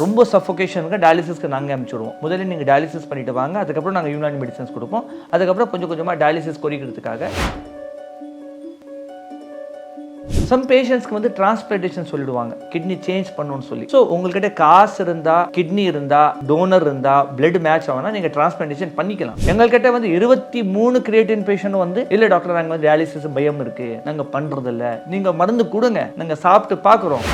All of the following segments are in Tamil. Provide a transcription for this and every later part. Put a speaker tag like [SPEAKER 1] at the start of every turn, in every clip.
[SPEAKER 1] ரொம்ப சஃபோகேஷனுக்கு டயாலிசிஸ்க்கு நாங்கள் அனுப்பிச்சுடுவோம். முதல்ல நீங்கள் டயாலிசிஸ் பண்ணிட்டு வாங்க, அதுக்கப்புறம் நாங்கள் யூனானி மெடிசன்ஸ் கொடுப்போம். அதுக்கப்புறம் கொஞ்சம் கொஞ்சமாக டயாலிசிஸ் குறைக்கிறதுக்காக சம் பேஷண்ட்ஸ்க்கு வந்து டிரான்ஸ்பிளான்டேஷன் சொல்லிடுவாங்க, கிட்னி சேஞ்ச் பண்ணணும்னு சொல்லி. ஸோ உங்கள்கிட்ட காசு இருந்தா, கிட்னி இருந்தா, டோனர் இருந்தா, பிளட் மேட்ச் ஆகுனா நீங்கள் டிரான்ஸ்பிளான்டேஷன் பண்ணிக்கலாம். எங்கள்கிட்ட வந்து 23 கிரியேட்டின் பேஷண்ட் வந்து இல்லை டாக்டர் நாங்கள் வந்து டயாலிசிஸ் பயம் இருக்கு, நாங்கள் பண்றது இல்லை, நீங்க மருந்து கொடுங்க, நாங்கள் சாப்பிட்டு பார்க்குறோம்.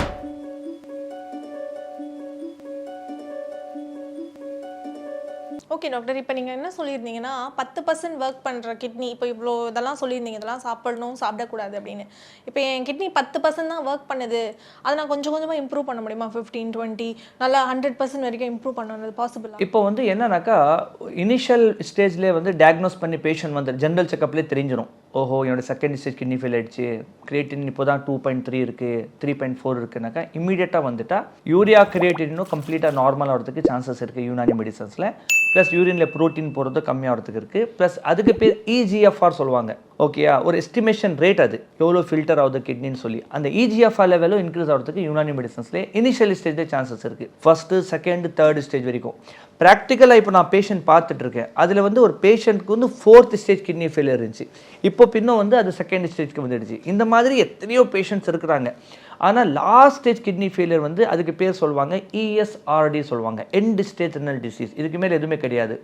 [SPEAKER 2] ஓகே டாக்டர், இப்போ நீங்கள் என்ன சொல்லியிருந்தீங்கன்னா 10% ஒர்க் பண்ணுற கிட்னி, இப்போ இவ்வளோ இதெல்லாம் சொல்லியிருந்தீங்க, இதெல்லாம் சாப்பிடணும் சாப்பிடக்கூடாது அப்படின்னு. இப்போ என் கிட்னி 10% தான் ஒர்க் பண்ணுது, அதை நான் கொஞ்சம் கொஞ்சமாக இம்ப்ரூவ் பண்ண முடியுமா? 15-20 நல்லா 100% வரைக்கும் இம்ப்ரூவ் பண்ணது பாசிபிள்?
[SPEAKER 1] இப்போ வந்து என்னன்னாக்கா, இனிஷியல் ஸ்டேஜ்லேயே வந்து டயக்னோஸ் பண்ணி பேஷண்ட் வந்து ஜென்ரல் செக்கப்லேயே தெரிஞ்சிடும். ஓஹோ என்னோட செகண்ட் ஸ்டேஜ் கிட்னி ஃபெயில் ஆயிடுச்சு, கிரியேட்டின் இப்போ தான் 2.3 இருக்குது, 3.4 இருக்குனாக்கா இமீடியட்டாக வந்துட்டா யூரியா கிரியேட்டினும் கம்ப்ளீட்டாக நார்மல் ஆகிறதுக்கு சான்சஸ் இருக்குது யூனானி மெடிசன்ஸில். ப்ளஸ் யூரினில் ப்ரோட்டீன் போகிறது கம்மியாகிறதுக்கு இருக்குது. ப்ளஸ் அதுக்கு பேர் இஜிஎஃப்ஆர் சொல்லுவாங்க. ஓகேயா, ஒரு எஸ்டிமேஷன் ரேட், அது எவ்வளோ ஃபில்டர் ஆகுது கிட்னின்னு சொல்லி. அந்த இஜிஎஃப்ஆர் லெவலும் இன்க்ரீஸ் ஆகிறதுக்கு யூனானி மெடிசன்ஸ்லேயே இனிஷியல் ஸ்டேஜ்லேயே சான்சஸ் இருக்குது. ஃபர்ஸ்ட்டு, செகண்ட், தேர்ட் ஸ்டேஜ் வரைக்கும். ப்ராக்டிக்கலாக இப்போ நான் பேஷண்ட் பார்த்துட்டு இருக்கேன், அதில் வந்து ஒரு பேஷண்ட்க்கு வந்து 4th ஸ்டேஜ் கிட்னி ஃபெயிலியர் இருந்துச்சு, இப்போ பின்னும் வந்து அது செகண்ட் ஸ்டேஜ்க்கு வந்துடுச்சு. இந்த மாதிரி எத்தனையோ பேஷண்ட்ஸ் இருக்கிறாங்க. ஆனால் லாஸ்ட் ஸ்டேஜ் கிட்னி ஃபெயிலியர் வந்து அதுக்கு பேர் சொல்லுவாங்க இஎஸ்ஆர்டி சொல்லுவாங்க, எண்ட் ஸ்டேஜ் ரெனல் டிசீஸ். இதுக்கு மேலே எதுவுமே கிடையாது.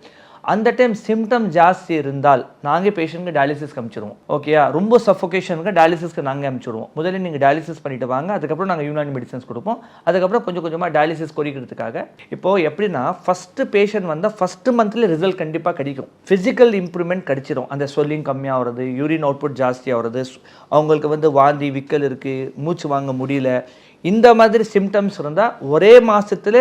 [SPEAKER 1] அந்த டைம் சிம்டம் ஜாஸ்தி இருந்தால் நாங்கள் பேஷண்ட்க்கு டயாலிசிஸ்க்கு அனுப்பிச்சிடுவோம். ஓகேயா, ரொம்ப சஃபோகேஷனுக்கு டயாலிசிஸ்க்கு நாங்கள் அனுப்பிச்சிடுவோம். முதல்ல நீங்கள் டயாலிசிஸ் பண்ணிட்டு வாங்க, அதுக்கப்புறம் நாங்கள் யூனானி மெடிசன்ஸ் கொடுப்போம். அதுக்கப்புறம் கொஞ்சம் கொஞ்சமாக டயாலிசிஸ் குறைக்கிறதுக்காக. இப்போது எப்படின்னா, ஃபஸ்ட்டு பேஷண்ட் வந்தால் ஃபஸ்ட்டு மந்த்ல ரிசல்ட் கண்டிப்பாக கிடைக்கும். ஃபிசிக்கல் இம்ப்ரூவ்மெண்ட் கிடைச்சிடும். அந்த ஸ்வெல்லிங் கம்மியாகிறது, யூரின் அவுட்புட் ஜாஸ்தி ஆகிறது, அவங்களுக்கு வந்து வாந்தி விக்கல் இருக்குது, மூச்சு வாங்க முடியல, இந்த மாதிரி சிம்டம்ஸ் இருந்தால் ஒரே மாதத்துல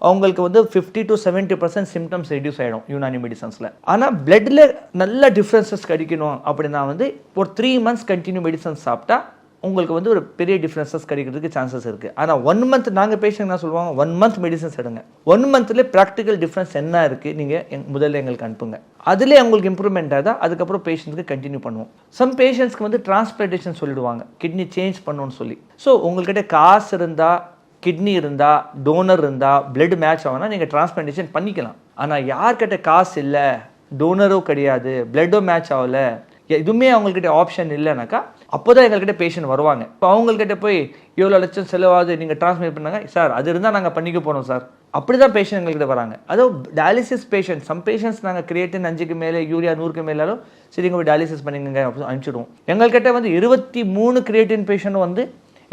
[SPEAKER 1] அவங்களுக்கு வந்து 50 to 70% சிம்டம்ஸ் ரெடியூஸ் ஆகிடும் யூனானி மெடிசன்ஸில். ஆனால் பிளட்டில் நல்ல டிஃப்ரென்சஸ் கிடைக்கணும் அப்படின்னா வந்து ஒரு 3 months கண்டினியூ மெடிசன்ஸ் சாப்பிட்டா உங்களுக்கு வந்து ஒரு பெரிய டிஃப்ரென்சஸ் கிடைக்கிறதுக்கு சான்சஸ் இருக்குது. ஆனால் 1 month நாங்கள் பேஷண்ட் என்ன சொல்லுவாங்க, 1 month மெடிசன்ஸ் எடுங்க, 1 monthல ப்ராக்டிக்கல் டிஃப்ரென்ஸ் என்ன இருக்குது நீங்கள் முதல்ல எங்களுக்கு அனுப்புங்க, அதிலே அவங்களுக்கு இம்ப்ரூவ்மெண்ட் ஆகுதா அதுக்கப்புறம் பேஷண்ட்ஸ்க்கு கண்டினியூ பண்ணுவோம். சம் பேஷண்ட்ஸ்க்கு வந்து டிரான்ஸ்பிளான்டேஷன் சொல்லிடுவாங்க, கிட்னி சேஞ்ச் பண்ணணும்னு சொல்லி. ஸோ உங்கள்கிட்ட காசு இருந்தால், கிட்னி இருந்தா, டோனர் இருந்தா, பிளட் மேட்ச் ஆகுனா நீங்கள் டிரான்ஸ்பிளான்டேஷன் பண்ணிக்கலாம். ஆனால் யார்கிட்ட காசு இல்லை, டோனரும் கிடையாது, பிளட்டும் மேட்ச் ஆகலை, எதுவுமே அவங்கக்கிட்ட ஆப்ஷன் இல்லைனாக்கா அப்போ தான் எங்கள்கிட்ட பேஷண்ட் வருவாங்க. இப்போ அவங்கக்கிட்ட போய் எவ்வளோ லட்சம் செலவாகுது நீங்கள் டிரான்ஸ்மிட் பண்ணாங்க சார், அது இருந்தால் நாங்கள் பண்ணிக்க போகிறோம் சார், அப்படி தான் பேஷண்ட் எங்கள்கிட்ட வராங்க. அதுவும் டயாலிசிஸ் பேஷண்ட், சம் பேஷண்ட்ஸ் நாங்கள் கிரியேட்டின் 5க்கு மேலே, யூரியா 100க்கு மேலாலும் சரி இங்கே போய் டயாலிசிஸ் பண்ணிங்க அப்படின்னு அனுப்பிச்சிடுவோம். எங்கள்கிட்ட வந்து 23 கிரியேட்டின் பேஷண்ட் வந்து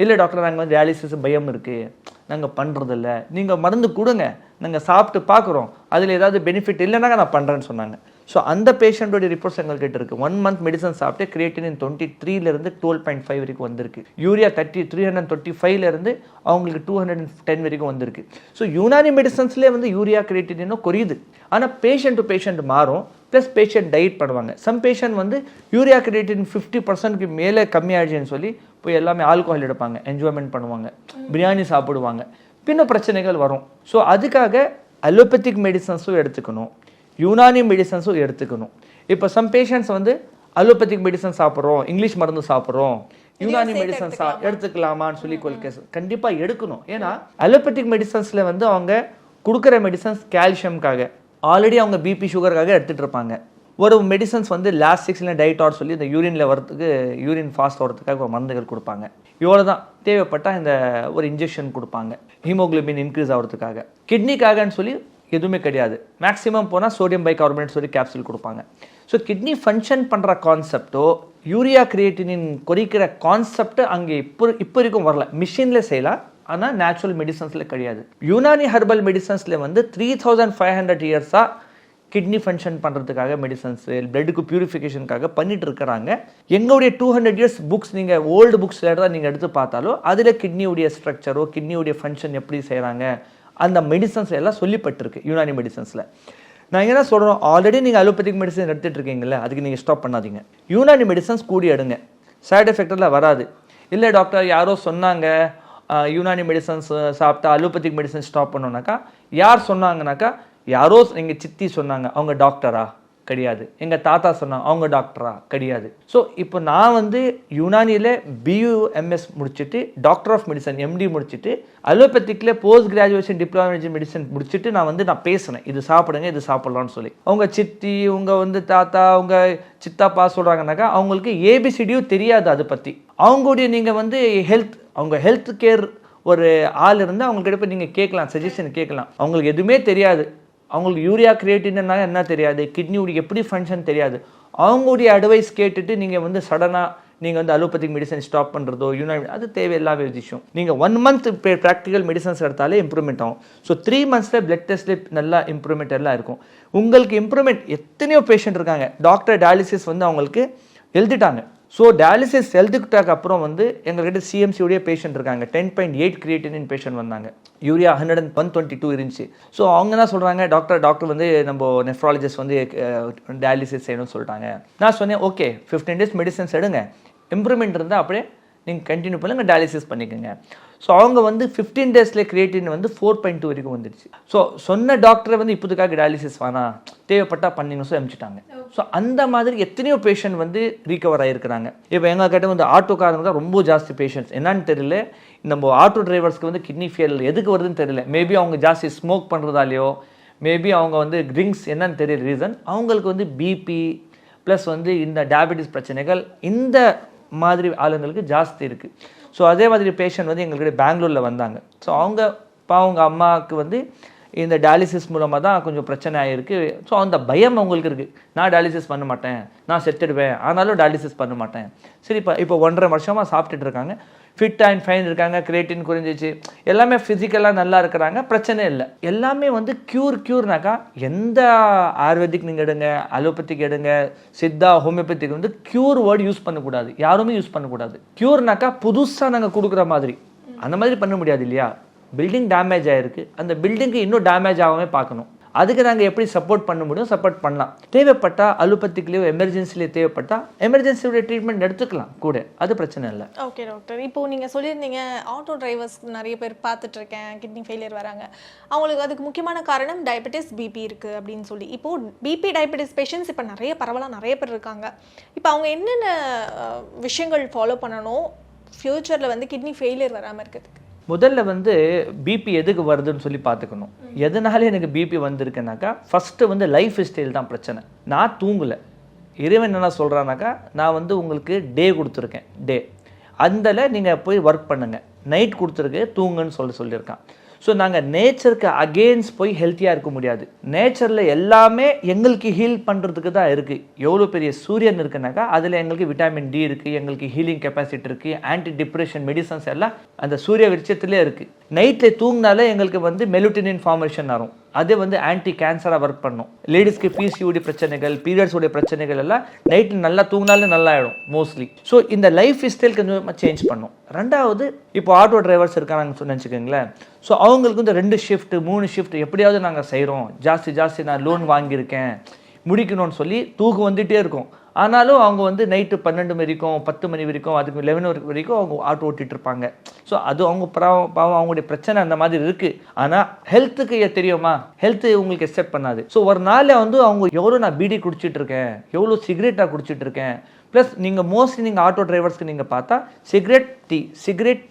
[SPEAKER 1] இல்லை டாக்டர் நாங்கள் வந்து டயாலிசிஸ் பயம் இருக்குது, நாங்கள் பண்ணுறதில்ல, நீங்கள் மருந்து கொடுங்க, நாங்கள் சாப்பிட்டு பார்க்குறோம், அதில் ஏதாவது பெனிஃபிட் இல்லைனாக்கா நான் பண்ணுறேன்னு சொன்னாங்க. ஸோ அந்த பேஷண்ட்டோடைய ரிப்போர்ட்ஸ் எங்கள்கிட்ட இருக்குது. 1 month மெடிசன் சாப்பிட்டு கிரியேட்டின் 23 12.5 வரைக்கும் வந்திருக்கு, யூரியா 335 அவங்களுக்கு 210 வரைக்கும் வந்திருக்கு. ஸோ யூனானி மெடிசன்ஸ்லேயே வந்து யூரியா கிரியேட்டினும் குறையுது. ஆனால் பேஷண்ட் டு பேஷண்ட் மாறும். ப்ளஸ் பேஷண்ட் டயட் பண்ணுவாங்க. சம் பேஷண்ட் வந்து யூரியா கிரியேட்டின் 50%க்கு மேலே கம்மியாகிடுச்சுன்னு சொல்லி போய் எல்லாமே ஆல்கோஹால் எடுப்பாங்க, என்ஜாய்மெண்ட் பண்ணுவாங்க, பிரியாணி சாப்பிடுவாங்க, பின்ன பிரச்சனைகள் வரும். ஸோ அதுக்காக அலோபதிக் மெடிசன்ஸும் எடுத்துக்கணும், யூனானி மெடிசன்ஸும் எடுத்துக்கணும். இப்போ சம் பேஷண்ட்ஸ் வந்து அலோபதிக் மெடிசன் சாப்பிட்றோம், இங்கிலீஷ் மருந்து சாப்பிட்றோம், யூனானி மெடிசன்ஸ் எடுத்துக்கலாமான்னு சொல்லி கண்டிப்பாக எடுக்கணும். ஏன்னா அலோபதிக் மெடிசன்ஸில் வந்து அவங்க கொடுக்குற மெடிசன்ஸ் கால்சியம்காக, ஆல்ரெடி அவங்க பிபி சுகருக்காக எடுத்துகிட்டு இருப்பாங்க. ஒரு மெடிசன்ஸ் வந்து லாஸ்ட் 6 டயட்டார் சொல்லி இந்த யூரினில் வரதுக்கு, யூரின் ஃபாஸ்ட் வரதுக்காக ஒரு மருந்துகள் கொடுப்பாங்க. இவ்வளோ தான் தேவைப்பட்டால் இந்த ஒரு இன்ஜெக்ஷன் கொடுப்பாங்க ஹீமோக்ளோபின் இன்க்ரீஸ் ஆகிறதுக்காக. கிட்னிக்காகன்னு சொல்லி எதுவுமே கிடையாது. மேக்ஸிமம் போனால் சோடியம் பைகார்பனேட் சொல்லி கேப்சூல் கொடுப்பாங்க. ஸோ கிட்னி ஃபங்க்ஷன் பண்ணுற கான்செப்டோ யூரியா கிரியேட்டினின் குறைக்கிற கான்செப்ட் அங்கே இப்போ வரைக்கும் வரல. மிஷினில் செய்யலாம், ஆனால் நேச்சுரல் மெடிசன்ஸில் கிடையாது. யூனானி ஹெர்பல் மெடிசன்ஸில் வந்து 3500 இயர்ஸாக கிட்னி ஃபங்க்ஷன் பண்ணுறதுக்காக மெடிசன்ஸு, பிளட்டுக்கு பியூரிஃபிகேஷனுக்காக பண்ணிட்டு இருக்கிறாங்க. எங்களுடைய 200 years புக்ஸ் நீங்கள் ஓல்டு புக்ஸில் தான் நீங்கள் எடுத்து பார்த்தாலும் அதில் கிட்னியுடைய ஸ்ட்ரக்சரோ, கிட்னியுடைய ஃபங்க்ஷன் எப்படி செய்கிறாங்க, அந்த மெடிசன்ஸ் எல்லாம் சொல்லப்பட்டிருக்கு யூனானி மெடிசன்ஸில். நான் என்ன சொல்கிறோம், ஆல்ரெடி நீங்கள் அலோபதிக் மெடிசன் எடுத்துகிட்டு இருக்கீங்களே, அதுக்கு நீங்கள் ஸ்டாப் பண்ணாதீங்க, யூனானி மெடிசன்ஸ் கூடி எடுங்க, சைடு எஃபெக்டெல்லாம் வராது. இல்லை டாக்டர் யாரோ சொன்னாங்க யூனானி மெடிசன்ஸ் சாப்பிட்டா அலோபதிக் மெடிசன் ஸ்டாப் பண்ணோன்னாக்கா, யார் சொன்னாங்கனாக்கா, யாரோ எங்கள் சித்தி சொன்னாங்க, அவங்க டாக்டரா, கிடையாது. எங்கள் தாத்தா சொன்னாங்க, அவங்க டாக்டரா? கிடையாது. ஸோ இப்போ நான் வந்து யுனானியில் BUMS முடிச்சுட்டு டாக்டர் ஆஃப் மெடிசன் MD முடிச்சுட்டு அலோபதிக்கில் post graduation diploma in medicine முடிச்சுட்டு நான் பேசினேன், இது சாப்பிடுங்க இது சாப்பிட்லான்னு சொல்லி. அவங்க சித்தி, உங்க வந்து தாத்தா, உங்க சித்தாப்பா சொல்கிறாங்கனாக்கா அவங்களுக்கு ABCDயும் தெரியாது அதை பற்றி. அவங்களுடைய நீங்கள் வந்து அவங்க ஹெல்த் கேர் ஒரு ஆள் இருந்தால் அவங்ககிட்ட போய் நீங்கள் கேட்கலாம், சஜஷன் கேட்கலாம். அவங்களுக்கு எதுவுமே தெரியாது. அவங்களுக்கு யூரியா கிரியேட்டின்னா என்ன தெரியாது, கிட்னியுடைய எப்படி ஃபங்க்ஷன் தெரியாது. அவங்களுடைய அட்வைஸ் கேட்டுட்டு நீங்கள் வந்து சடனாக நீங்கள் வந்து அலோபதிக் மெடிசன் ஸ்டாப் பண்ணுறதோ அது தேவையில்லாத விஷயம். நீங்கள் 1 month ப்ராக்டிக்கல் மெடிசன்ஸ் எடுத்தாலே இம்ப்ரூவ்மெண்ட் ஆகும். ஸோ 3 monthஸில் பிளட் டெஸ்ட்டில் நல்லா இம்ப்ரூவ்மெண்ட் எல்லாம் இருக்கும். உங்களுக்கு இம்ப்ரூவ்மெண்ட் எத்தனையோ பேஷண்ட் இருக்காங்க, டாக்டர் டயாலிசிஸ் வந்து அவங்களுக்கு எழுதிட்டாங்க. ஸோ டயாலிசிஸ் எழுதுக்கிட்டாக்கு அப்புறம் வந்து எங்கள்கிட்ட CMC பேஷண்ட் இருக்காங்க, 10.8 கிரியேட்டினின் பேஷண்ட் வந்தாங்க, யூரியா 122 இருந்துச்சு. ஸோ அவங்க என்ன சொல்கிறாங்க, டாக்டர் வந்து நம்ம நெஃப்ராலஜிஸ்ட் வந்து டயாலிசிஸ் செய்யணும்னு சொல்லிட்டாங்க. நான் சொன்னேன், ஓகே 15 days மெடிசன்ஸ் எடுங்க, இம்ப்ரூவ்மெண்ட் இருந்தால் அப்படியே நீங்கள் கண்டினியூ பண்ணுங்கள், டயாலிசிஸ் பண்ணிக்கோங்க. ஸோ அவங்க வந்து 15 daysல கிரியேட்டின் வந்து 4.2 வரைக்கும் வந்துடுச்சு. ஸோ சொன்ன டாக்டரை வந்து இப்போதுக்காக டயாலிசிஸ் வேணாம், தேவைப்பட்டா பண்ணிங்கன்னு சொல்லி அனுப்பிச்சிட்டாங்க. ஸோ அந்த மாதிரி எத்தனையோ பேஷண்ட் வந்து ரீகவர் ஆகிருக்கிறாங்க. இப்போ எங்கள் கிட்ட வந்து ஆட்டோக்காரங்க தான் ரொம்ப ஜாஸ்தி பேஷண்ட்ஸ். என்னன்னு தெரியல, நம்ம ஆட்டோ டிரைவர்ஸ்க்கு வந்து கிட்னி ஃபெயிலியர் எதுக்கு வருதுன்னு தெரியல. மேபி அவங்க ஜாஸ்தி ஸ்மோக் பண்ணுறதாலையோ, மேபி அவங்க வந்து ட்ரிங்க்ஸ் என்னன்னு தெரியல ரீசன், அவங்களுக்கு வந்து பிபி ப்ளஸ் வந்து இந்த டயபெட்டிஸ் பிரச்சனைகள் இந்த மாதிரி ஆளுங்களுக்கு ஜாஸ்தி இருக்குது. ஸோ அதே மாதிரி பேஷண்ட் வந்து எங்கள்கிட்ட பெங்களூரில் வந்தாங்க. ஸோ அவங்க அம்மாவுக்கு வந்து இந்த டயாலிசிஸ் மூலமாக தான் கொஞ்சம் பிரச்சனை ஆகிருக்கு. ஸோ அந்த பயம் அவங்களுக்கு இருக்குது, நான் டயாலிசிஸ் பண்ண மாட்டேன், நான் செத்துடுவேன், ஆனாலும் டயாலிசிஸ் பண்ண மாட்டேன். சரி, இப்போ 1.5 வருஷமாக சாப்பிட்டுட்டு இருக்காங்க, ஃபிட் அண்ட் ஃபைன் இருக்காங்க, கிரியேட்டின் குறைஞ்சிச்சு, எல்லாமே ஃபிசிக்கலாக நல்லா இருக்கிறாங்க, பிரச்சனை இல்லை. எல்லாமே வந்து க்யூர்னாக்கா எந்த ஆயுர்வேதிக் நீங்கள் எடுங்க, அலோபதிக் எடுங்க, சித்தா, ஹோமியோபதிக் வந்து க்யூர் வேர்டு யூஸ் பண்ணக்கூடாது, யாருமே யூஸ் பண்ணக்கூடாது. க்யூர்னாக்கா புதுசாக நாங்கள் கொடுக்குற மாதிரி அந்த மாதிரி பண்ண முடியாது இல்லையா. பில்டிங் டேமேஜ் ஆகிருக்கு, அந்த பில்டிங்க்கு இன்னும் டேமேஜ் ஆகாமல் பார்க்கணும். அதுக்கு நாங்கள் எப்படி சப்போர்ட் பண்ண முடியும், சப்போர்ட் பண்ணலாம். தேவைப்பட்டால் அலோபதிக்லேயோ எமர்ஜென்சிலேயோ தேவைப்பட்டால் எமர்ஜென்சியோட ட்ரீட்மெண்ட் எடுத்துக்கலாம் கூட, அது பிரச்சனை இல்லை.
[SPEAKER 2] ஓகே டாக்டர், இப்போது நீங்கள் சொல்லியிருந்தீங்க ஆட்டோ டிரைவர்ஸ் நிறைய பேர் பார்த்துட்ருக்கேன் கிட்னி ஃபெயிலியர் வராங்க, அவங்களுக்கு அதுக்கு முக்கியமான காரணம் டயபெட்டிஸ், பிபி இருக்குது அப்படின்னு சொல்லி. இப்போது பிபி டயபெட்டிஸ் பேஷண்ட்ஸ் இப்போ நிறைய பேர் இருக்காங்க. இப்போ அவங்க என்னென்ன விஷயங்கள் ஃபாலோ பண்ணணும் ஃப்யூச்சரில் வந்து கிட்னி ஃபெயிலியர் வராமல் இருக்கிறதுக்கு?
[SPEAKER 1] முதல்ல வந்து பிபி எதுக்கு வருதுன்னு சொல்லி பார்த்துக்கணும். எதனால எனக்கு பிபி வந்திருக்குனாக்கா, ஃபஸ்ட்டு வந்து லைஃப் ஸ்டைல் தான் பிரச்சனை. நான் தூங்கலை, இறைவன் என்ன சொல்கிறானாக்கா, நான் வந்து உங்களுக்கு டே கொடுத்துருக்கேன், டே அதில் நீங்கள் போய் ஒர்க் பண்ணுங்கள், நைட் கொடுத்துருக்கு தூங்குன்னு சொல்லியிருக்கான். ஸோ நாங்கள் நேச்சருக்கு அகெயின்ஸ்ட் போய் ஹெல்த்தியாக இருக்க முடியாது. நேச்சரில் எல்லாமே எங்களுக்கு ஹீல் பண்ணுறதுக்கு தான் இருக்குது. எவ்வளோ பெரிய சூரியன் இருக்குனாக்கா அதில் எங்களுக்கு விட்டாமின் டி இருக்குது, எங்களுக்கு ஹீலிங் கெப்பாசிட்டி இருக்குது, ஆன்டி டிப்ரெஷன் மெடிசன்ஸ் எல்லாம் அந்த சூரிய வெளிச்சத்துலேயே இருக்குது. நைட்டில் தூங்கினாலே எங்களுக்கு வந்து மெலட்டோனின் ஃபார்மேஷன் ஆகும், அது வந்து ஆன்டி கேன்சராக ஒர்க் பண்ணும். லேடிஸ்க்கு PCOD பிரச்சனைகள், பீரியட்ஸோடைய பிரச்சனைகள் எல்லாம் நைட்டு நல்லா தூங்கினாலே நல்லா ஆகிடும் மோஸ்ட்லி. ஸோ இந்த லைஃப் ஸ்டைல் கொஞ்சம் சேஞ்ச் பண்ணும். ரெண்டாவது, இப்போ ஆட்டோ டிரைவர்ஸ் இருக்காங்கன்னு நினச்சிக்கோங்களேன். ஸோ அவங்களுக்கு வந்து 2 ஷிஃப்ட் 3 ஷிஃப்ட் எப்படியாவது நாங்கள் செய்கிறோம், ஜாஸ்தி நான் லோன் வாங்கியிருக்கேன் முடிக்கணும்னு சொல்லி தூக்கம் வந்துகிட்டே இருக்கும். ஆனாலும் அவங்க வந்து நைட்டு 12 வரைக்கும் 10 மணி வரைக்கும் அதுக்கு 11 வரைக்கும் அவங்க ஆட்டோ ஓட்டிகிட்டு இருப்பாங்க. ஸோ அது அவங்க பாவம் அவங்களுடைய பிரச்சனை அந்த மாதிரி இருக்குது. ஆனால் ஹெல்த்துக்கு தெரியுமா, ஹெல்த்து உங்களுக்கு அக்செப்ட் பண்ணாது. ஸோ ஒரு நாளில் வந்து அவங்க எவ்வளோ நான் பீடி குடிச்சிட்டு இருக்கேன், எவ்வளோ சிகரெட் நான் குடிச்சிட்டு இருக்கேன். ப்ளஸ் நீங்கள் மோஸ்ட்லி நீங்கள் ஆட்டோ டிரைவர்ஸ்க்கு நீங்கள் பார்த்தா சிகரெட்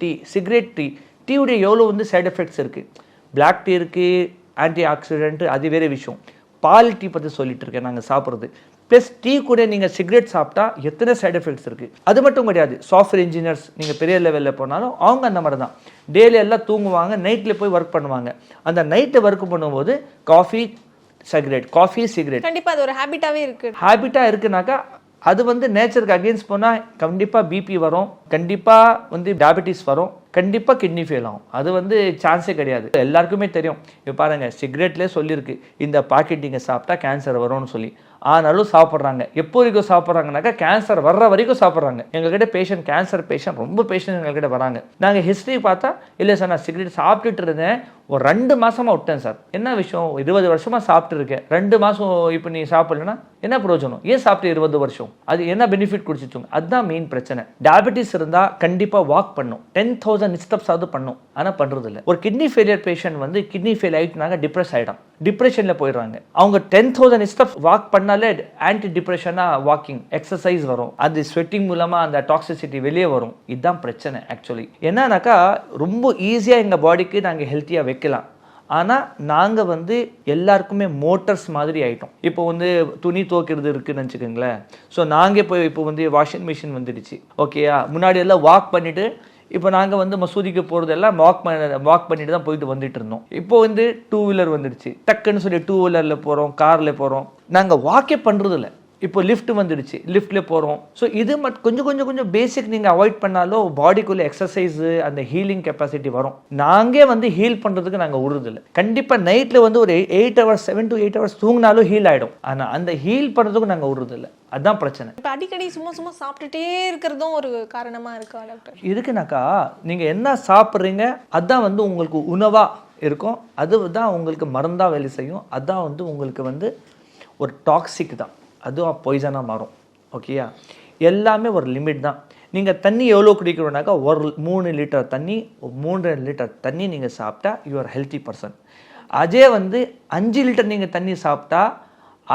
[SPEAKER 1] டீ டீயுடைய எவ்வளோ வந்து சைட் எஃபெக்ட்ஸ் இருக்குது. பிளாக் டீ இருக்குது, ஆன்டி ஆக்சிடென்ட், அது வேறு விஷயம். பால் டீ பற்றி சொல்லிட்டு இருக்கேன் நாங்கள் சாப்பிட்றது. ப்ளஸ் டீ கூட நீங்கள் சிகரெட் சாப்பிட்டா எத்தனை சைட் எஃபெக்ட்ஸ் இருக்குது. அது மட்டும் கிடையாது, சாஃப்ட்வேர் இன்ஜினியர்ஸ் நீங்கள் பெரிய லெவலில் போனாலும் அவங்க அந்த மாதிரி தான் டெய்லி எல்லாம் தூங்குவாங்க, நைட்டில் போய் ஒர்க் பண்ணுவாங்க. அந்த நைட்டு ஒர்க் பண்ணும்போது காஃபி சிகரெட்
[SPEAKER 2] கண்டிப்பாக அது ஒரு
[SPEAKER 1] ஹேபிட்டாக இருக்குனாக்கா அது வந்து நேச்சருக்கு அகெயின்ஸ்ட் போனால் கண்டிப்பாக பிபி வரும், கண்டிப்பாக வந்து டயபெட்டிஸ் வரும், கண்டிப்பாக கிட்னி ஃபெயில் ஆகும். அது வந்து சான்ஸே கிடையாது, எல்லாருக்குமே தெரியும். இப்போ பாருங்கள், சிகரெட்லேயே சொல்லியிருக்கு இந்த பாக்கெட் நீங்கள் சாப்பிட்டா கேன்சர் வரும்னு சொல்லி. ஆனாலும் சாப்பிட்றாங்க. எப்போ வரைக்கும் சாப்பிட்றாங்கனாக்கா கேன்சர் வர்ற வரைக்கும் சாப்பிட்றாங்க. எங்கள்கிட்ட பேஷண்ட், கேன்சர் பேஷண்ட் ரொம்ப பேஷண்ட் எங்கள்கிட்ட வராங்க. நாங்கள் ஹிஸ்ட்ரி பார்த்தா, இல்லை சார் நான் சிகரெட் சாப்பிட்டுட்டு இருந்தேன், ஒரு 2 மாதமாக விட்டேன் சார். என்ன விஷயம், 20 வருஷமாக சாப்பிட்டு இருக்கேன், 2 மாதம் இப்போ நீ சாப்பிடலன்னா என்ன பிரயோஜனம், ஏன் சாப்பிட்டு 20 வருஷம், அது என்ன பெனிஃபிட் குடிச்சிட்டோங்க. அதுதான் மெயின் பிரச்சனை. டயபெட்டிஸ் இருந்தால் கண்டிப்பாக வாக் பண்ணும். 10,000 10,000 ஸ்டெப்ஸ் ஆகுது பண்ணும், ஆனால் பண்ணுறது இல்லை. ஒரு கிட்னி ஃபெயிலியர் பேஷண்ட் வந்து கிட்னி ஃபெயில் ஆகிட்டுனாங்க டிப்ரெஸ் ஆகிடும், டிப்ரெஷனில் போயிடுறாங்க. அவங்க 10,000 ஸ்டெப்ஸ் வாக் பண்ணாலே ஆன்டி டிப்ரெஷனாக வாக்கிங் எக்ஸசைஸ் வரும், அது ஸ்வெட்டிங் மூலமாக அந்த டாக்ஸிசிட்டி வெளியே வரும். இதுதான் பிரச்சனை ஆக்சுவலி. என்னன்னாக்கா ரொம்ப ஈஸியாக எங்கள் பாடிக்கு நாங்கள் ஹெல்த்தியாக வைக்கலாம், ஆனால் நாங்கள் வந்து எல்லாருக்குமே மோட்டர்ஸ் மாதிரி ஆகிட்டோம். இப்போ வந்து துணி துவைக்கிறது இருக்குதுன்னு வச்சுக்கோங்களேன். ஸோ நாங்கள் இப்போ வந்து வாஷிங் மிஷின் வந்துடுச்சு, ஓகேயா. முன்னாடி எல்லாம் வாக் பண்ணிவிட்டு, இப்போ நாங்கள் வந்து மசூதிக்கு போகிறதெல்லாம் வாக் பண்ணிட்டு தான் போயிட்டு வந்துட்டு இருந்தோம். இப்போ வந்து 2 வீலர் வந்துடுச்சு, டக்குன்னு சொல்லி 2 வீலரில் போகிறோம், காரில் போகிறோம். நாங்கள் வாக்கே பண்ணுறதில்ல. இப்போ லிஃப்ட் வந்துடுச்சு, லிஃப்ட்டில் போகிறோம். ஸோ இது கொஞ்சம் பேசிக் நீங்கள் அவாய்ட் பண்ணாலும் பாடிக்குள்ளே எக்ஸசைஸு அந்த ஹீலிங் கெப்பாசிட்டி வரும். நாங்கள் வந்து ஹீல் பண்ணுறதுக்கு நாங்கள் விடுறதில்ல. கண்டிப்பாக நைட்டில் வந்து ஒரு 8 hours 7 to 8 hours தூங்கினாலும் ஹீல் ஆகிடும், ஆனால் அந்த ஹீல் பண்ணுறதுக்கு நாங்கள் விடுறதில்ல. அதுதான் பிரச்சனை.
[SPEAKER 2] இப்போ அடிக்கடி சும்மா சாப்பிட்டுட்டே இருக்கிறதும் ஒரு காரணமாக இருக்கா டாக்டர்?
[SPEAKER 1] இதுக்குனாக்கா நீங்கள் என்ன சாப்பிட்றீங்க அதுதான் வந்து உங்களுக்கு உணவாக இருக்கும், அதுதான் உங்களுக்கு மருந்தாக வேலை செய்யும், அதுதான் வந்து உங்களுக்கு வந்து ஒரு டாக்ஸிக் தான், அதுவும் பாய்சனாக மாறும், ஓகேயா. எல்லாமே ஒரு லிமிட் தான். நீங்கள் தண்ணி எவ்வளோ குடிக்கணும்னாக்கா ஒரு 3 லிட்டர் தண்ணி, 3 லிட்டர் தண்ணி நீங்கள் சாப்பிட்டா யூஆர் ஹெல்த்தி பர்சன். அதே வந்து 5 லிட்டர் நீங்கள் தண்ணி சாப்பிட்டா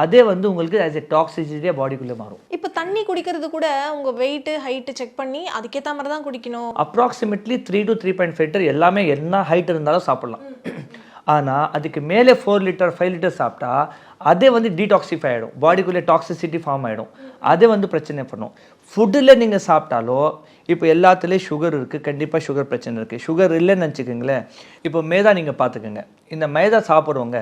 [SPEAKER 1] அதே வந்து உங்களுக்கு ஆஸ் எ டாக்ஸிசிட்டியாக பாடிக்குள்ளே மாறும்.
[SPEAKER 2] இப்போ தண்ணி குடிக்கிறது கூட உங்கள் வெயிட்டு ஹைட்டு செக் பண்ணி அதுக்கேற்ற மாதிரி தான் குடிக்கணும்.
[SPEAKER 1] அப்ராக்சிமேட்லி 3 to 3.5 லிட்டர் எல்லாமே என்ன ஹைட் இருந்தாலும் சாப்பிட்லாம். ஆனால் அதுக்கு மேலே 4 லிட்டர் 5 லிட்டர் சாப்பிட்டா அதே வந்து டீடாக்சிஃபை ஆகிடும், பாடிக்குள்ளே டாக்ஸிசிட்டி ஃபார்ம் ஆகிடும், அதே வந்து பிரச்சனை பண்ணும். ஃபுட்டில் நீங்கள் சாப்பிட்டாலோ இப்போ எல்லாத்துலேயும் சுகர் இருக்குது, கண்டிப்பாக சுகர் பிரச்சனை இருக்குது. சுகர் இல்லைன்னு நினச்சிக்கோங்களேன். இப்போ மைதா நீங்கள் பார்த்துக்கோங்க, இந்த மைதா சாப்பிட்றவங்க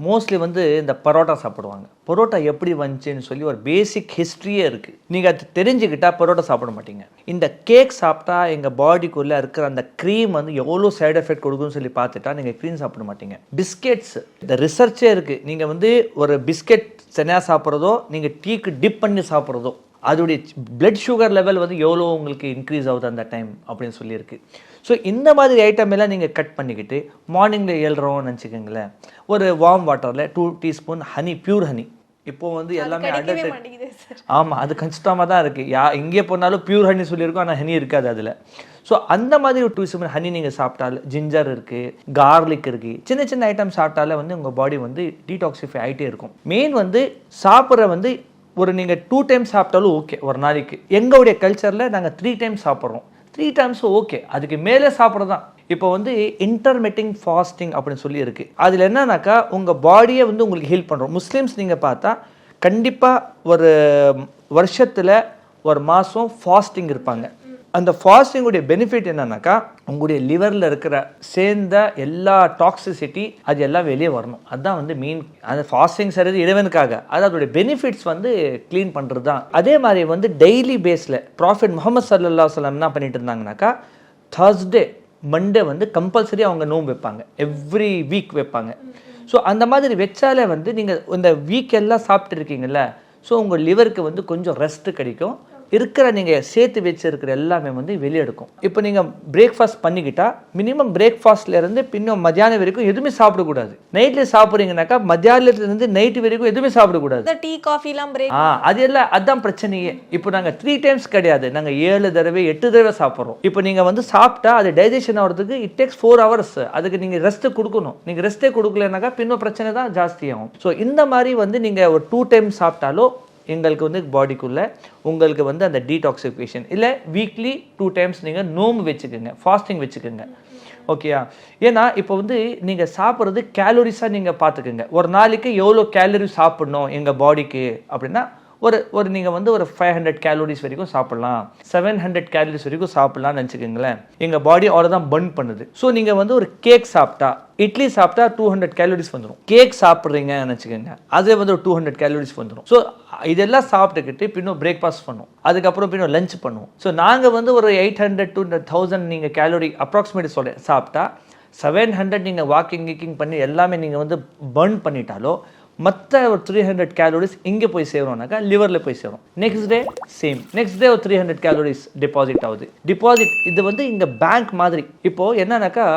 [SPEAKER 1] மோஸ்ட்லி வந்து இந்த பரோட்டா சாப்பிடுவாங்க. பரோட்டா எப்படி வந்துச்சுன்னு சொல்லி ஒரு பேசிக் ஹிஸ்ட்ரியே இருக்குது. நீங்கள் அது தெரிஞ்சுக்கிட்டால் பரோட்டா சாப்பிட மாட்டீங்க. இந்த கேக் சாப்பிட்டா எங்கள் பாடிக்குள்ளே இருக்கிற அந்த க்ரீம் வந்து எவ்வளோ சைடு எஃபெக்ட் கொடுக்குன்னு சொல்லி பார்த்துட்டா நீங்கள் க்ரீம் சாப்பிட மாட்டீங்க. பிஸ்கெட்ஸ் இந்த ரிசர்ச்சே இருக்குது. நீங்கள் வந்து ஒரு பிஸ்கெட் சென்னையாக சாப்பிட்றதோ, நீங்கள் டீக்கு டிப் பண்ணி சாப்பிட்றதோ, அதோடைய பிளட் சுகர் லெவல் வந்து எவ்வளோ உங்களுக்கு இன்க்ரீஸ் ஆகுது அந்த டைம் அப்படின்னு சொல்லியிருக்கு. ஸோ இந்த மாதிரி ஐட்டம் எல்லாம் நீங்கள் கட் பண்ணிக்கிட்டு மார்னிங்கில் எழுறோம்னு நினச்சிக்கோங்களேன், ஒரு வார்ம் வாட்டரில் 2 டீஸ்பூன் ஹனி, பியூர் ஹனி. இப்போ வந்து எல்லாமே ஆமாம், அது கஷ்டமாக தான் இருக்குது. எங்கே போனாலும் பியூர் ஹனி சொல்லியிருக்கோம், ஆனால் ஹனி இருக்காது அதில். ஸோ அந்த மாதிரி ஒரு 2 டீஸ்பூன் ஹனி நீங்கள் சாப்பிட்டாலும், ஜிஞ்சர் இருக்குது, கார்லிக் இருக்குது, சின்ன சின்ன ஐட்டம் சாப்பிட்டாலே வந்து உங்கள் பாடி வந்து டீடாக்சிஃபை ஆகிட்டே இருக்கும். மெயின் வந்து சாப்பிட்ற வந்து ஒரு நீங்கள் 2 டைம்ஸ் சாப்பிட்டாலும் ஓகே ஒரு நாளைக்கு. எங்களுடைய கல்ச்சரில் நாங்கள் 3 டைம்ஸ் சாப்பிட்றோம், 3 டைம்ஸும் ஓகே, அதுக்கு மேலே சாப்பிட்றது தான். இப்போ வந்து இன்டர்மிட்டிங் ஃபாஸ்டிங் அப்படின்னு சொல்லி இருக்குது. அதில் என்னன்னாக்கா உங்கள் பாடியை வந்து உங்களுக்கு ஹீல் பண்ணுறோம். முஸ்லீம்ஸ் நீங்கள் பார்த்தா கண்டிப்பாக ஒரு வருஷத்தில் ஒரு மாதம் ஃபாஸ்டிங் இருப்பாங்க. அந்த ஃபாஸ்டிங்குடைய பெனிஃபிட் என்னன்னாக்கா உங்களுடைய லிவரில் இருக்கிற சேர்ந்த எல்லா டாக்ஸிசிட்டி அது எல்லாம் வெளியே வரணும். அதுதான் வந்து மெயின். அந்த ஃபாஸ்டிங் சரிது இறைவனுக்காக, அது அதோடைய பெனிஃபிட்ஸ் வந்து க்ளீன் பண்ணுறது தான். அதே மாதிரி வந்து டெய்லி பேஸில் ப்ராஃபிட் முகமது ஸல்லல்லாஹு அலைஹி வஸல்லம் என்ன பண்ணிட்டு இருந்தாங்கனாக்கா, Thursday Monday வந்து கம்பல்சரி அவங்க நோன்பு வைப்பாங்க, எவ்ரி வீக் வைப்பாங்க. ஸோ அந்த மாதிரி வச்சாலே வந்து நீங்கள் இந்த வீக் எல்லாம் சாப்பிட்டு இருக்கீங்கல்ல, ஸோ உங்கள் லிவருக்கு வந்து கொஞ்சம் ரெஸ்ட் கிடைக்கும். இருக்கிற நீங்கள் சேர்த்து வச்சிருக்கிற எல்லாமே வந்து வெளியெடுக்கும். இப்போ நீங்கள் பிரேக்ஃபாஸ்ட் பண்ணிக்கிட்டா மினிமம் பிரேக்ஃபாஸ்ட்லேருந்து பின்னும் மத்தியானம் வரைக்கும் எதுவுமே சாப்பிடக்கூடாது. நைட்டில் சாப்பிட்றீங்கனாக்கா மத்தியானத்துலேருந்து நைட்டு வரைக்கும் எதுவுமே சாப்பிடக்கூடாது.
[SPEAKER 2] டீ காஃபிலாம் பிரேக்
[SPEAKER 1] அது எல்லாம் அதுதான் பிரச்சனையே. இப்போ நாங்கள் 3 டைம்ஸ் கிடையாது, நாங்கள் 7 தடவை 8 தடவை சாப்பிட்றோம். இப்போ நீங்கள் வந்து சாப்பிட்டா அது டைஜஷன் ஆகிறதுக்கு இட் டேக்ஸ் 4 hours. அதுக்கு நீங்கள் ரெஸ்ட்டு கொடுக்கணும். நீங்கள் ரெஸ்ட்டே கொடுக்கலனாக்கா பின்னும் பிரச்சனை தான் ஜாஸ்தியாகும். ஸோ இந்த மாதிரி வந்து நீங்கள் ஒரு 2 டைம்ஸ் சாப்பிட்டாலும் எங்களுக்கு வந்து பாடிக்குள்ளே உங்களுக்கு வந்து அந்த டீடாக்சிஃபிகேஷன் இல்லை. வீக்லி 2 டைம்ஸ் நீங்கள் நோம்பு வச்சுக்கோங்க, ஃபாஸ்டிங் வச்சுக்கோங்க, ஓகேயா. ஏன்னா இப்போ வந்து நீங்கள் சாப்பிட்றது கேலரிஸாக நீங்கள் பார்த்துக்கோங்க. ஒரு நாளைக்கு எவ்வளோ கேலரி சாப்பிட்ணும் எங்கள் பாடிக்கு அப்படின்னா ஒரு நீங்கள் வந்து ஒரு 500 கேலரிஸ் வரைக்கும் சாப்பிட்லாம், 700 கேலரிஸ் வரைக்கும் சாப்பிட்லாம்னு நினச்சிக்கோங்களேன். எங்கள் பாடி அவ்வளோதான் பர்ன் பண்ணுது. ஸோ நீங்கள் வந்து ஒரு கேக் சாப்பிட்டா, இட்லி சாப்பிட்டா 200 கேலரிஸ் வந்துடும். கேக் சாப்பிட்றீங்கன்னு நினச்சிக்கோங்க, அதே வந்து ஒரு 200 கேலரிஸ் வந்துடும். ஸோ இதெல்லாம் சாப்பிட்டுக்கிட்டு பின்னும் பிரேக்ஃபாஸ்ட் பண்ணுவோம், அதுக்கப்புறம் பின்னும் லஞ்ச் பண்ணுவோம். ஸோ நாங்கள் வந்து ஒரு 800 to 1000 நீங்கள் கேலரி அப்ராக்சிமேட் சொல்ல சாப்பிட்டா 700 நீங்கள் வாக்கிங் பண்ணி எல்லாமே நீங்கள் வந்து பர்ன் பண்ணிட்டாலோ மற்ற ஒரு 300 கேலரிஸ் இங்கே போய் சேரும்னாக்கா லிவரில் போய் சேரும். Next day same, next day ஒரு 300 கேலரிஸ் டெபாசிட் ஆகுது. டிபாசிட் இது வந்து இங்கே பேங்க் மாதிரி. இப்போது என்னன்னாக்கா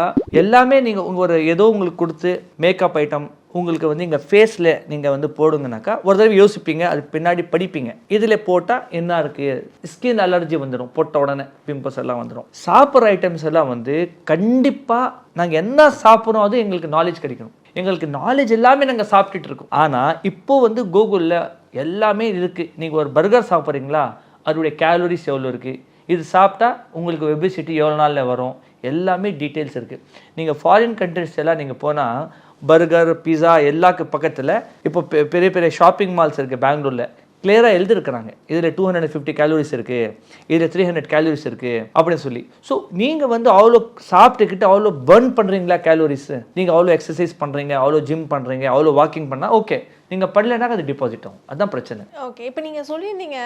[SPEAKER 1] எல்லாமே நீங்கள் ஒரு ஏதோ உங்களுக்கு கொடுத்து மேக்கப் ஐட்டம் உங்களுக்கு வந்து இங்கே ஃபேஸில் நீங்கள் வந்து போடுங்கனாக்கா ஒரு தடவை யோசிப்பீங்க, அது பின்னாடி படிப்பீங்க. இதில் போட்டால் என்ன இருக்குது, ஸ்கின் அலர்ஜி வந்துடும், போட்ட உடனே பிம்பிள்ஸ் எல்லாம் வந்துடும். சாப்பிட்ற ஐட்டம்ஸ் எல்லாம் வந்து கண்டிப்பாக நாங்கள் என்ன சாப்பிட்றோம் அது எங்களுக்கு நாலேஜ் கிடைக்கணும். எங்களுக்கு நாலேஜ் எல்லாமே நாங்கள் சாப்பிட்டுட்டு இருக்கோம். ஆனால் இப்போது வந்து கூகுளில் எல்லாமே இருக்குது. நீங்கள் ஒரு பர்கர் சாப்பிட்றீங்களா, அதோடைய கேலரிஸ் எவ்வளோ இருக்குது, இது சாப்பிட்டா உங்களுக்கு ஒபெசிட்டி எவ்வளோ நாளில் வரும், எல்லாமே டீட்டெயில்ஸ் இருக்குது. நீங்கள் ஃபாரின் கண்ட்ரிஸ் எல்லாம் நீங்கள் போனால் பர்கர் பீஸா எல்லாக்கு பக்கத்தில் இப்போ பெரிய பெரிய ஷாப்பிங் மால்ஸ் இருக்குது பெங்களூரில், கிளியராக எழுதிருக்கிறாங்க இதில் 250 கேலரிஸ் இருக்குது, இதில் 300 கேலரிஸ் இருக்குது அப்படின்னு சொல்லி. ஸோ நீங்கள் வந்து அவ்வளோ சாப்பிட்டுக்கிட்டு அவ்வளோ பர்ன் பண்ணுறீங்களா கேலரிஸ், நீங்கள் அவ்வளோ எக்ஸசைஸ் பண்ணுறீங்க, அவ்வளோ ஜிம் பண்ணுறீங்க, அவ்வளோ வாக்கிங் பண்ணால் ஓகே, நீங்கள் பண்ணலைனாக்க அது டிபாசிட் ஆகும். அதுதான் பிரச்சனை.
[SPEAKER 2] ஓகே, இப்போ நீங்கள் சொல்லியிருந்தீங்க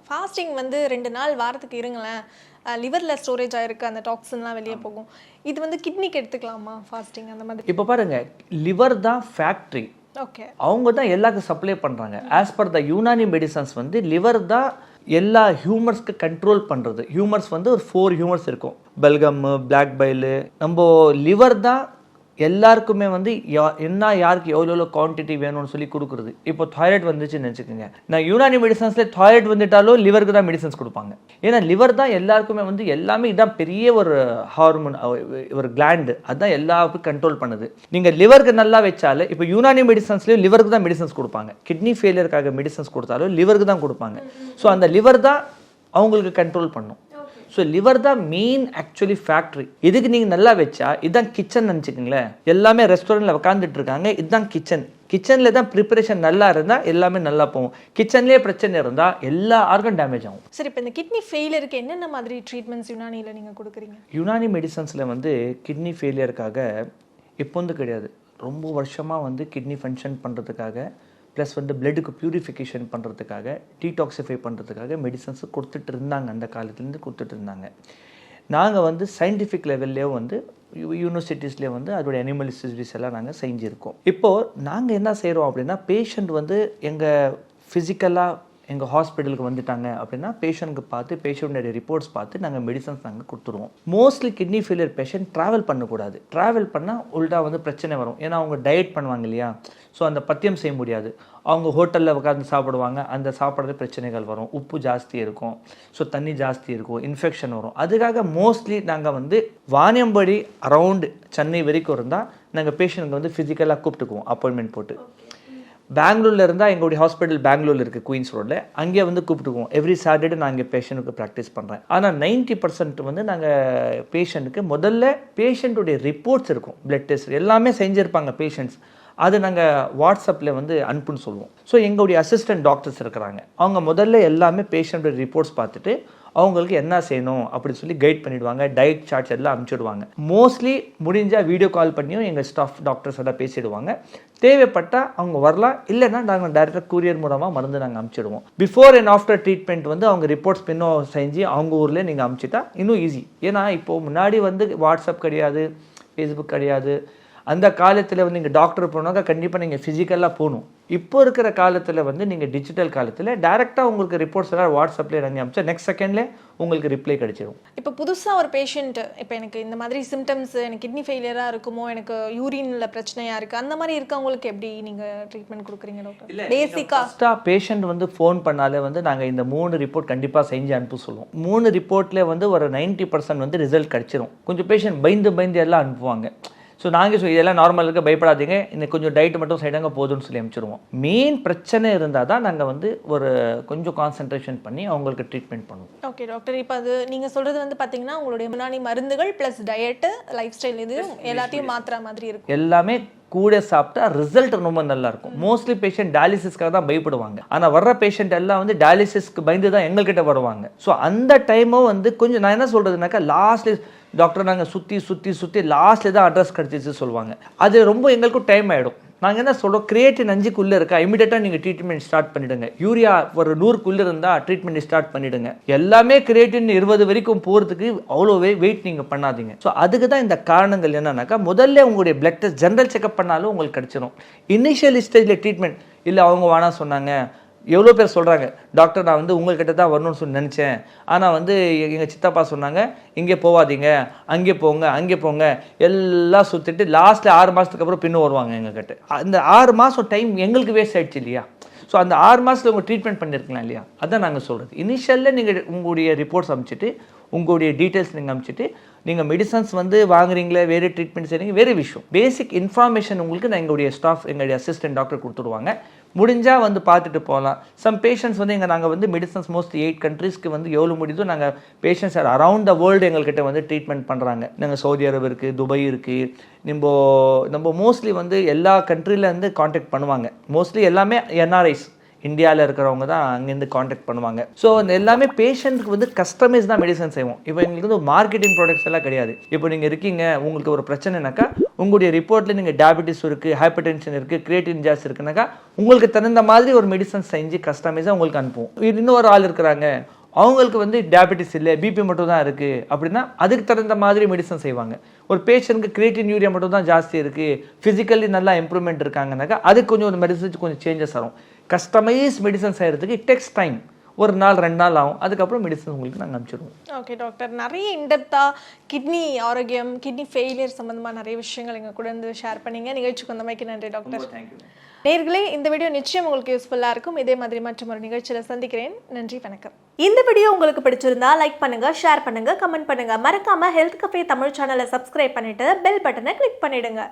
[SPEAKER 2] ஃபாஸ்டிங் வந்து 2 நாள் வாரத்துக்கு இருங்களேன், லிவரில் ஸ்டோரேஜ் ஆகிருக்கு, அந்த டாக்ஸின்லாம் வெளியே போகும். இது வந்து கிட்னிக்கு எடுத்துக்கலாமா ஃபாஸ்டிங் அந்த மாதிரி?
[SPEAKER 1] இப்போ பாருங்கள், லிவர் தான் ஃபேக்ட்ரி,
[SPEAKER 2] ஓகே, அவங்க
[SPEAKER 1] தான் எல்லாருக்கும் சப்ளை பண்ணுறாங்க. As per the Unani medicines வந்து லிவர் தான் எல்லா ஹியூமர்ஸ்க்கு கண்ட்ரோல் பண்ணுறது. ஹியூமர்ஸ் வந்து ஒரு 4 ஹியூமர்ஸ் இருக்கும், பெல்கம், பிளாக் பைலு. நம்ம லிவர் தான் எல்லாருக்குமே வந்து என்ன யாருக்கு எவ்வளோ குவான்டிட்டி வேணும்னு சொல்லி கொடுக்குறது. இப்போ தைராய்டு வந்துச்சுன்னு நினச்சிக்கோங்க, நான் யூனானி மெடிசன்ஸில் தைராய்டு வந்துட்டாலும் லிவருக்கு தான் மெடிசன்ஸ் கொடுப்பாங்க. ஏன்னா லிவர் தான் எல்லாருக்குமே வந்து எல்லாமே இதான் பெரிய ஒரு ஹார்மோன், ஒரு கிளாண்டு, அதுதான் எல்லாருக்கும் கண்ட்ரோல் பண்ணுது. நீங்கள் லிவருக்கு நல்லா வச்சாலும், இப்போ யூனானி மெடிசன்ஸ்லேயும் லிவருக்கு தான் மெடிசன்ஸ் கொடுப்பாங்க. கிட்னி ஃபெயிலியருக்காக மெடிசன்ஸ் கொடுத்தாலும் லிவருக்கு தான் கொடுப்பாங்க. ஸோ அந்த லிவர் தான் அவங்களுக்கு கண்ட்ரோல் பண்ணும். ஸோ லிவர் தான் மெயின் ஆக்சுவலி ஃபேக்ட்ரி. இதுக்கு நீங்கள் நல்லா வச்சா இதுதான் கிச்சன் நினச்சிக்கோங்களேன். எல்லாமே ரெஸ்டாரண்ட்டில் உட்காந்துட்டு இருக்காங்க, இதுதான் கிச்சன். கிச்சனில் தான் ப்ரிப்பரேஷன் நல்லா இருந்தால் எல்லாமே நல்லா போகும். கிச்சன்லேயே பிரச்சனை இருந்தால் எல்லா ஆர்கன் டேமேஜ் ஆகும்.
[SPEAKER 2] சரி, இப்போ இந்த கிட்னி ஃபெயிலியருக்கு என்னென்ன மாதிரி ட்ரீட்மெண்ட்ஸ் யுனானியில் நீங்கள் கொடுக்குறீங்க?
[SPEAKER 1] யுனானி மெடிசன்ஸில் வந்து கிட்னி ஃபெயிலியருக்காக இப்போ வந்து கிடையாது, ரொம்ப வருஷமாக வந்து கிட்னி ஃபங்க்ஷன் பண்ணுறதுக்காக ப்ளஸ் வந்து பிளட்டுக்கு ப்யூரிஃபிகேஷன் பண்ணுறதுக்காக, டீடாக்சிஃபை பண்ணுறதுக்காக மெடிசன்ஸ் கொடுத்துட்டு இருந்தாங்க, அந்த காலத்துலேருந்து கொடுத்துட்டு இருந்தாங்க. நாங்கள் வந்து சயின்டிஃபிக் லெவல்லே வந்து யூனிவர்சிட்டிஸ்லேயே வந்து அதோடைய அனிமல் ஸ்டடீஸ் எல்லாம் நாங்கள் செஞ்சுருக்கோம். இப்போது நாங்கள் என்ன செய்கிறோம் அப்படின்னா, பேஷண்ட் வந்து எங்கள் ஃபிசிக்கலாக எங்கள் ஹாஸ்பிட்டலுக்கு வந்துட்டாங்க அப்படின்னா பேஷண்ட்டுக்கு பார்த்து பேஷண்ட்டோடைய ரிப்போர்ட்ஸ் பார்த்து நாங்கள் மெடிசன்ஸ் நாங்கள் கொடுத்துருவோம். Mostly kidney failure patient travel பண்ணக்கூடாது. ட்ராவல் பண்ணால் உள்டா வந்து பிரச்சனை வரும். ஏன்னா அவங்க டயட் பண்ணுவாங்க இல்லையா, ஸோ அந்த பத்தியம் செய்ய முடியாது. அவங்க ஹோட்டலில் உட்காந்து சாப்பிடுவாங்க, அந்த சாப்பிட்றது பிரச்சனைகள் வரும், உப்பு ஜாஸ்தி இருக்கும், ஸோ தண்ணி ஜாஸ்தி இருக்கும், இன்ஃபெக்ஷன் வரும். அதுக்காக மோஸ்ட்லி நாங்கள் வந்து வாணியம்படி அரவுண்டு சென்னை வரைக்கும் இருந்தால் நாங்கள் பேஷண்ட்டுக்கு வந்து ஃபிசிக்கலாக கூப்பிட்டுக்குவோம், அப்பாயின்மெண்ட் போட்டு. பெங்களூரில் இருந்தால் எங்களுடைய ஹாஸ்பிட்டல் பெங்களூரில் இருக்குது, குயின்ஸ் ரோடில், அங்கேயே வந்து கூப்பிட்டுக்குவோம். எவ்ரி சாட்டர்டே நான் இங்கே பேஷண்ட்டுக்கு ப்ராக்டிஸ் பண்ணுறேன். ஆனால் 90% வந்து நாங்கள் பேஷண்ட்டுக்கு முதல்ல பேஷண்ட்டுடைய ரிப்போர்ட்ஸ் இருக்கும், பிளட் டெஸ்ட் எல்லாமே செஞ்சுருப்பாங்க பேஷண்ட்ஸ், அது நாங்கள் வாட்ஸ்அப்பில் வந்து அனுப்புன்னு சொல்லுவோம். ஸோ எங்களுடைய அசிஸ்டன்ட் டாக்டர்ஸ் இருக்கிறாங்க, அவங்க முதல்ல எல்லாமே பேஷண்ட்டோட ரிப்போர்ட்ஸ் பார்த்துட்டு அவங்களுக்கு என்ன செய்யணும் அப்படின்னு சொல்லி கைட் பண்ணிவிடுவாங்க, டயட் சார்ட்ஸ் எல்லாம் அனுப்பிச்சிடுவாங்க. மோஸ்ட்லி முடிஞ்சால் வீடியோ கால் பண்ணியும் எங்கள் ஸ்டாஃப் டாக்டர்ஸ் எல்லாம் பேசிடுவாங்க. தேவைப்பட்டால் அவங்க வரலாம், இல்லைன்னா நாங்கள் டைரெக்டாக கூரியர் மூலமாக மருந்து நாங்கள் அனுப்பிச்சிடுவோம். பிஃபோர் அண்ட் ஆஃப்டர் ட்ரீட்மெண்ட் வந்து அவங்க ரிப்போர்ட்ஸ் இன்னும் செஞ்சு அவங்க ஊரில் நீங்கள் அனுப்பிச்சிட்டா இன்னும் ஈஸி. ஏன்னா இப்போது முன்னாடி வந்து வாட்ஸ்அப் கிடையாது, ஃபேஸ்புக் கிடையாது. அந்த காலத்தில் வந்து நீங்கள் டாக்டர் போனாக்கா கண்டிப்பாக நீங்கள் ஃபிசிக்கலாக போகணும். இப்போ இருக்கிற காலத்தில் வந்து நீங்கள் டிஜிட்டல் காலத்தில் டைரெக்டாக உங்களுக்கு ரிப்போர்ட்ஸ் எல்லாம் வாட்ஸ்அப்பில் நாங்கள் அனுப்பிச்சா நெக்ஸ்ட் செகண்ட்லேயே உங்களுக்கு ரிப்ளை கிடைச்சிடும்.
[SPEAKER 2] இப்போ புதுசாக ஒரு பேஷண்ட், இப்போ எனக்கு இந்த மாதிரி சிம்டம்ஸ், எனக்கு கிட்னி ஃபெயிலியராக இருக்குமோ, எனக்கு யூரினில் பிரச்சனையாக இருக்குது, அந்த மாதிரி இருக்கவங்களுக்கு எப்படி நீங்கள் ட்ரீட்மெண்ட் கொடுக்குறீங்க டாக்டர்? இல்லை, பேசிக்காக
[SPEAKER 1] பேஷண்ட் வந்து ஃபோன் பண்ணாலே வந்து நாங்கள் இந்த 3 ரிப்போர்ட் கண்டிப்பாக செஞ்சு அனுப்ப சொல்லுவோம். 3 ரிப்போர்ட்லேயே வந்து ஒரு 90% வந்து ரிசல்ட் கிடச்சிரும். கொஞ்சம் பேஷண்ட் பயந்து எல்லாம் அனுப்புவாங்க. ஸோ நாங்கள் இதெல்லாம் நார்மல் இருக்க, பயப்படாதீங்க, இன்னும் கொஞ்சம் டயட் மட்டும் சைடாங்க போதும்னு சொல்லி அனுப்பிச்சிடுவோம். மெயின் பிரச்சனை இருந்தால் தான் நாங்கள் வந்து ஒரு கொஞ்சம் கான்சன்ட்ரேஷன் பண்ணி அவங்களுக்கு ட்ரீட்மெண்ட் பண்ணுவோம்.
[SPEAKER 2] ஓகே டாக்டர், இப்போ அது நீங்கள் சொல்கிறது வந்து பார்த்தீங்கன்னா உங்களுடைய முன்னாடி மருந்துகள் ப்ளஸ் டயட்டு, லைஃப் ஸ்டைல், இது எல்லாத்தையும் மாற்றுற மாதிரி இருக்கும்.
[SPEAKER 1] எல்லாமே கூட சாப்பிட்டா ரிசல்ட் ரொம்ப நல்லா இருக்கும். மோஸ்ட்லி பேஷண்ட் டயாலிசிஸ்க்காக தான் பயப்படுவாங்க, ஆனால் வர்ற பேஷண்ட் எல்லாம் வந்து டயாலிசிஸ்க்கு பயந்து தான் எங்கள்கிட்ட வருவாங்க. ஸோ அந்த டைமும் வந்து கொஞ்சம் நான் என்ன சொல்கிறதுனாக்கா, லாஸ்ட்ல டாக்டர் நாங்கள் சுற்றி லாஸ்ட்டில் தான் அட்ரஸ் கிடச்சிச்சு சொல்லுவாங்க. அது ரொம்ப எங்களுக்கும் டைம் ஆகிடும். நாங்கள் என்ன சொல்கிறோம், கிரியேட்டின் 5க்குள்ளே இருக்கா இமீடியட்டாக நீங்கள் ட்ரீட்மெண்ட் ஸ்டார்ட் பண்ணிவிடுங்க. யூரியா ஒரு 100க்குள்ளே இருந்தால் ட்ரீட்மெண்ட் ஸ்டார்ட் பண்ணிவிடுங்க. எல்லாமே கிரியேட்டின் 20 வரைக்கும் போகிறதுக்கு அவ்வளோ வெயிட் நீங்கள் பண்ணாதீங்க. ஸோ அதுக்கு தான் இந்த காரணங்கள் என்னன்னாக்கா, முதல்ல உங்களுடைய பிளட் டெஸ்ட் ஜென்ரல் செக்அப் பண்ணாலும் உங்களுக்கு கிடச்சிரும். இனிஷியல் ஸ்டேஜில் ட்ரீட்மெண்ட் இல்லை அவங்க வேணாம் சொன்னாங்க, எவ்வளோ பேர் சொல்கிறாங்க, டாக்டர் நான் வந்து உங்கள்கிட்ட தான் வரணும்னு சொல்லி நினச்சேன், ஆனால் வந்து எங்கள் சித்தப்பா சொன்னாங்க இங்கே போகாதீங்க, அங்கே போங்க அங்கே போங்க, எல்லாம் சுற்றிட்டு லாஸ்ட்டில் 6 மாதத்துக்கு அப்புறம் பின்னும் வருவாங்க எங்ககிட்ட. அந்த 6 மாதம் டைம் எங்களுக்கு வேஸ்ட் ஆகிடுச்சு இல்லையா? ஸோ அந்த 6 மாதத்தில் உங்கள் ட்ரீட்மெண்ட் பண்ணியிருக்கலாம் இல்லையா? அதான் நாங்கள் சொல்கிறது. இனிஷியலில் நீங்கள் உங்களுடைய ரிப்போர்ட்ஸ் அனுப்பிச்சிட்டு, உங்களுடைய டீட்டெயில்ஸ் நீங்கள் அனுப்பிச்சிட்டு, நீங்கள் மெடிசன்ஸ் வந்து வாங்குறீங்களே, வேறு ட்ரீட்மெண்ட் செய்கிறீங்க, வேறு விஷயம். பேசிக் இன்ஃபர்மேஷன் உங்களுக்கு நான் எங்களுடைய ஸ்டாஃப், எங்களுடைய அசிஸ்டன்ட் டாக்டர் கொடுத்துடுவாங்க. முடிஞ்சால் வந்து பார்த்துட்டு போகலாம். சம் பேஷண்ட்ஸ் வந்து நாங்கள் வந்து மெடிசன்ஸ் மோஸ்ட்லி 8 கண்ட்ரீஸ்க்கு வந்து எவ்வளோ முடியுதோ நாங்கள் பேஷண்ட்ஸ் அரவுண்ட் த வேர்ல்டு எங்கள்கிட்ட வந்து ட்ரீட்மெண்ட் பண்ணுறாங்க. நாங்கள் சவுதி அரேபியா இருக்குது, துபாய் இருக்குது, நம்ம மோஸ்ட்லி வந்து எல்லா கண்ட்ரிலேருந்து காண்டாக்ட் பண்ணுவாங்க. மோஸ்ட்லி எல்லாமே என்ஆர்ஐஸ், இந்தியாவில் இருக்கிறவங்க தான் அங்கேருந்து காண்டாக்ட் பண்ணுவாங்க. ஸோ அந்த எல்லாமே பேஷண்ட்டுக்கு வந்து கஸ்டமைஸ் தான் மெடிசன் செய்வோம். இப்போ எங்களுக்கு வந்து மார்க்கெட்டிங் ப்ராடக்ட்ஸ் எல்லாம் கிடையாது. இப்போ நீங்கள் இருக்கீங்க, உங்களுக்கு ஒரு பிரச்சனைனாக்கா உங்களுடைய ரிப்போர்ட்டில் நீங்கள் டயபெட்டிஸ் இருக்குது, ஹைப்பர் டென்ஷன் இருக்குது, கிரியேட்டின் ஜாஸ் இருக்குனாக்கா உங்களுக்கு தகுந்த மாதிரி ஒரு மெடிசன் செஞ்சு கஸ்டமைஸாக உங்களுக்கு அனுப்புவோம். இன்னொரு ஆள் இருக்கிறாங்க, அவங்களுக்கு வந்து டயபெட்டிஸ் இல்லை, பிபி மட்டும் தான் இருக்குது அப்படின்னா அதுக்கு தகுந்த மாதிரி மெடிசன் செய்வாங்க. ஒரு பேஷண்ட்டுக்கு கிரியேட்டின் யூரியா மட்டும் தான் ஜாஸ்தி இருக்குது, ஃபிசிக்கலி நல்லா இம்ப்ரூவ்மெண்ட் இருக்காங்கனாக்கா அதுக்கு கொஞ்சம் ஒரு மெடிசன்ஸ் கொஞ்சம் சேஞ்சஸ் வரும். கஸ்டமைஸ் மெடிசன் செய்கிறதுக்கு இட் டேக்ஸ் டைம். ஒரு நாள் 2 நாள் ஆகும். அதுக்கப்புறம் மெடிசன் உங்களுக்கு நாங்கள் அனுப்பிச்சிடுவோம்.
[SPEAKER 2] ஓகே டாக்டர், நிறைய இன்டெப்த்தாக கிட்னி ஆரோக்கியம், கிட்னி ஃபெயிலியர் சம்மந்தமாக நிறைய விஷயங்கள் எங்கள் கூட வந்து ஷேர் பண்ணீங்க. நிகழ்ச்சிக்கு வந்தமைக்கு நன்றி டாக்டர்.
[SPEAKER 1] தேங்க்யூ.
[SPEAKER 2] நேர்களே, இந்த வீடியோ நிச்சயம் உங்களுக்கு யூஸ்ஃபுல்லாக இருக்கும். இதே மாதிரி மற்றும் ஒரு நிகழ்ச்சியில் சந்திக்கிறேன். நன்றி, வணக்கம்.
[SPEAKER 3] இந்த வீடியோ உங்களுக்கு பிடிச்சிருந்தா லைக் பண்ணுங்க, ஷேர் பண்ணுங்க, கமெண்ட் பண்ணுங்க. மறக்காம ஹெல்த் கஃபே தமிழ் சேனலை சப்ஸ்கிரைப் பண்ணிட்டு பெல் பட்டனை கிளிக் பண்ணிடுங்க.